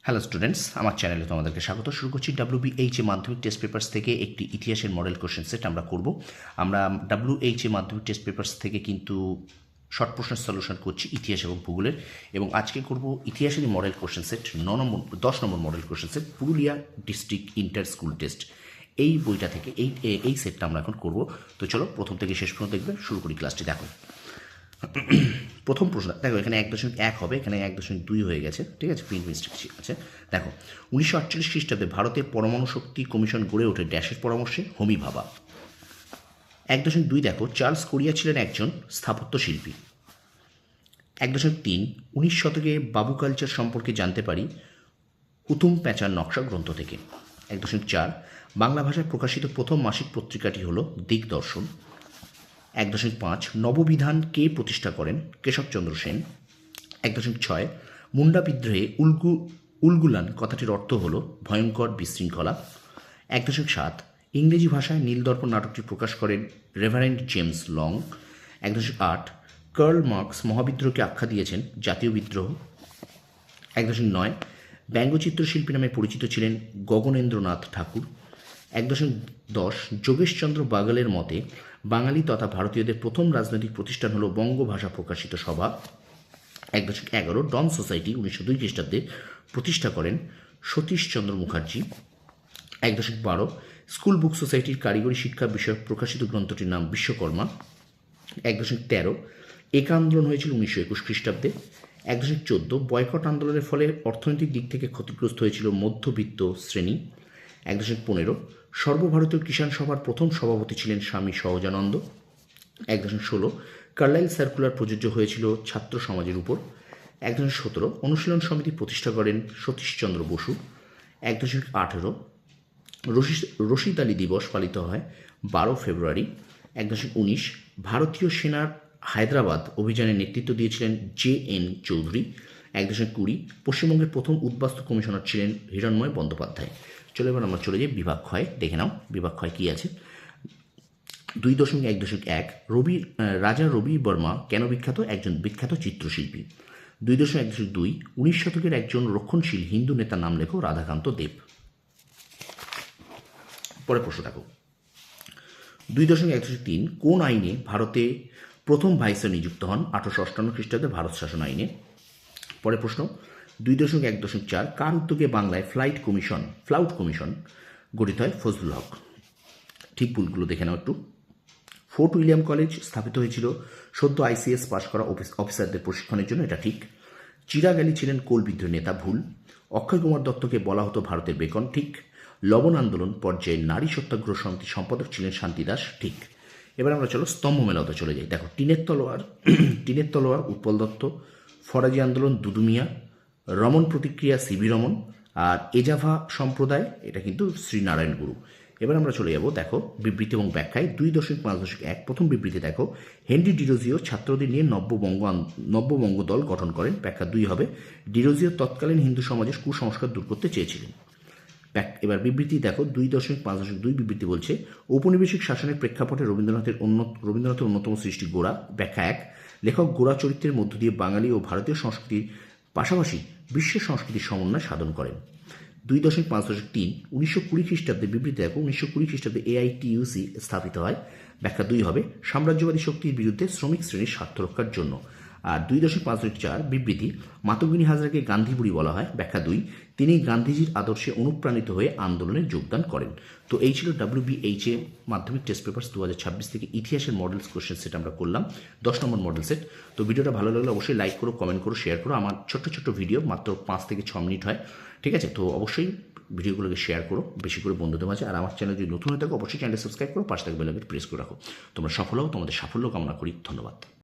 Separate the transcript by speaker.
Speaker 1: Hello students, আমার চ্যানেলে তোমাদেরকে স্বাগত। শুরু করছি WBHA মাধ্যমিক টেস্ট পেপার্স থেকে একটি ইতিহাসের মডেল কোশ্চেন সেট আমরা করব। আমরা WHA মাধ্যমিক টেস্ট পেপার্স থেকে কিন্তু শর্ট প্রশ্নের সলিউশন করছি ইতিহাস এবং ভূগোলের, এবং আজকে করব ইতিহাসেরই মডেল কোশ্চেন সেট 10 নম্বর model question set, Purulia district inter school test. এই বইটা থেকে এই সেটটা আমরা এখন করব। তো চলো প্রথম থেকে শেষ পর্যন্ত দেখবে। শুরু করি ক্লাসটি। দেখো প্রথম প্রশ্ন, দেখো এখানে 1.1 হবে, এখানে 1.2 হয়ে গেছে, ঠিক আছে, প্রিন্ট মিস্টেক আছে। দেখো 1948 খ্রিস্টাব্দে ভারতের পরমাণু শক্তি কমিশন গড়ে ওঠে ড্যাশের পরামর্শে, হোমি ভাবা। 1.2 দেখো, চার্লস কোরিয়া ছিলেন একজন স্থাপত্য শিল্পী। 1.3 19 শতকে বাবু কালচার সম্পর্কে জানতে পারি হুতুম প্যাঁচার নকশা গ্রন্থ থেকে। 1.4 বাংলা ভাষায় প্রকাশিত প্রথম মাসিক পত্রিকাটি হল দিগদর্শন। 1.5 নববিধান কে প্রতিষ্ঠা করেন? কেশবচন্দ্র সেন। 1.6 মুন্ডা বিদ্রোহে উলগুলান কথাটির অর্থ হল ভয়ঙ্কর বিশৃঙ্খলা। 1.7 ইংরেজি ভাষায় নীলদর্পণ নাটকটি প্রকাশ করেন reverend James Long. 1.8 Karl Marx মহাবিদ্রোহকে আখ্যা দিয়েছেন জাতীয় বিদ্রোহ। 1.9 ব্যঙ্গচিত্র শিল্পী নামে পরিচিত ছিলেন গগনেন্দ্রনাথ ঠাকুর। 1.10 যোগেশচন্দ্র বাগালের মতে বাঙালি তথা ভারতীয়দের প্রথম রাজনৈতিক প্রতিষ্ঠান হল বঙ্গভাষা প্রকাশিত সভা। 1.11 ডন সোসাইটি 1902 খ্রিস্টাব্দে প্রতিষ্ঠা করেন সতীশচন্দ্র মুখার্জি। 1.12 স্কুল বুক সোসাইটির কারিগরি শিক্ষা বিষয়ক প্রকাশিত গ্রন্থটির নাম বিশ্বকর্মা। 1.13 একা আন্দোলন হয়েছিল 1921 খ্রিস্টাব্দে। 1.14 বয়কট আন্দোলনের ফলে অর্থনৈতিক দিক থেকে ক্ষতিগ্রস্ত হয়েছিল মধ্যবিত্ত শ্রেণী। 1.15 সর্বভারতীয় কিষাণ সভার প্রথম সভাপতি ছিলেন স্বামী সহজানন্দ। 1.16 কার্লাইল সার্কুলার প্রযোজ্য হয়েছিল ছাত্র সমাজের উপর। 1.17 অনুশীলন সমিতি প্রতিষ্ঠা করেন সতীশচন্দ্র বসু। 1.18 রশিদ আলী দিবস পালিত হয় 12 ফেব্রুয়ারি। 1.19 ভারতীয় সেনার হায়দ্রাবাদ অভিযানে নেতৃত্ব দিয়েছিলেন JN চৌধুরী। 1.20 পশ্চিমবঙ্গের প্রথম উদ্বাস্তু কমিশনার ছিলেন হিরণময় বন্দ্যোপাধ্যায়। চলো এবার আমরা চলে যাই বিভাগ ক্ষয়। দেখে নাও বিভাগ ক্ষয় কী আছে। 2.1.1 রাজা রবি বর্মা কেন বিখ্যাত? একজন বিখ্যাত চিত্রশিল্পী। 2.1.2 19 শতকের একজন রক্ষণশীল হিন্দু নেতার নাম লেখো, রাধাকান্ত দেব। পরে প্রশ্ন দেখো 2.1.3 কোন আইনে ভারতে প্রথম ভাইসরয় নিযুক্ত হন? 1858 খ্রিস্টাব্দে ভারত শাসন আইনে। পরে প্রশ্ন 2.1.4 কার উদ্যোগে বাংলায় ফ্লাউট কমিশন গঠিত হয়? ফজলুল হক। ঠিক ভুলগুলো দেখে নাও একটু। ফোর্ট উইলিয়াম কলেজ স্থাপিত হয়েছিল সদ্য ICS পাশ করা অফিসারদের প্রশিক্ষণের জন্য, এটা ঠিক। চিরাগ আলী ছিলেন কোল বিদ্রোহী নেতা, ভুল। অক্ষয় কুমার দত্তকে বলা হতো ভারতের বেকন, ঠিক। লবণ আন্দোলন পর্যায়ে নারী সত্যাগ্রহ সমিতির সম্পাদক ছিলেন শান্তি দাস, ঠিক। এবার আমরা চলো স্তম্ভ মেলাতে চলে যাই। দেখো টিনের তলোয়ার উৎপল দত্ত, ফরাজি আন্দোলন দুদুমিয়া, রমন প্রতিক্রিয়া CB রমন, আর এজাভা সম্প্রদায় এটা কিন্তু শ্রীনারায়ণ গুরু। এবার আমরা চলে যাব দেখো বিবৃতি এবং ব্যাখ্যায়। 2.5.1 প্রথম বিবৃতি দেখো, হেনরি ডিরোজিও ছাত্রদের নিয়ে নব্যবঙ্গ দল গঠন করেন। ব্যাখ্যা 2 হবে, ডিরোজিও তৎকালীন হিন্দু সমাজের কুসংস্কার দূর করতে চেয়েছিলেন। এবার বিবৃতি দেখো 2.5.2 বিবৃতি বলছে ঔপনিবেশিক শাসনের প্রেক্ষাপটে রবীন্দ্রনাথের অন্যতম সৃষ্টি গোরা। ব্যাখ্যা 1 লেখক গোরা চরিত্রের মধ্য দিয়ে বাঙালি ও ভারতীয় সংস্কৃতির পাশাপাশি বিশ্বের সংস্কৃতির সমন্বয় সাধন করেন। 2.5.3 1920 খ্রিস্টাব্দে বিবৃতি দেখো 1920 খ্রিস্টাব্দে AITUC স্থাপিত হয়। ব্যাখ্যা 2 হবে সাম্রাজ্যবাদী শক্তির বিরুদ্ধে শ্রমিক শ্রেণীর স্বার্থ রক্ষার জন্য। আর 2.5.4 বিবৃতি মাতঙ্গিনী হাজরাকে গান্ধী বুড়ি বলা হয়। ব্যাখ্যা 2 তিনি গান্ধীজির আদর্শে অনুপ্রাণিত হয়ে আন্দোলনে যোগদান করেন। তো এই ছিল WBHA মাধ্যমিক টেস্ট পেপার্স 2026 থেকে ইতিহাসের মডেলস কোশ্চেন সেট আমরা করলাম, 10 নম্বর মডেল সেট। তো ভিডিওটা ভালো লাগলে অবশ্যই লাইক করো, কমেন্ট করো, শেয়ার করো। আমার ছোট্ট ছোট্ট ভিডিও মাত্র 5 থেকে 6 মিনিট হয়, ঠিক আছে। তো অবশ্যই ভিডিওগুলোকে শেয়ার করো বেশি করে বন্ধুদের মাঝে। আর আমার চ্যানেল যদি নতুন হয়ে থাকো অবশ্যই চ্যানেলটা সাবস্ক্রাইব করো, পাশে থাকা বেল আইকনটি প্রেস করে রাখো। তোমরা সফল হও, তোমাদের সাফল্য কামনা করি। ধন্যবাদ।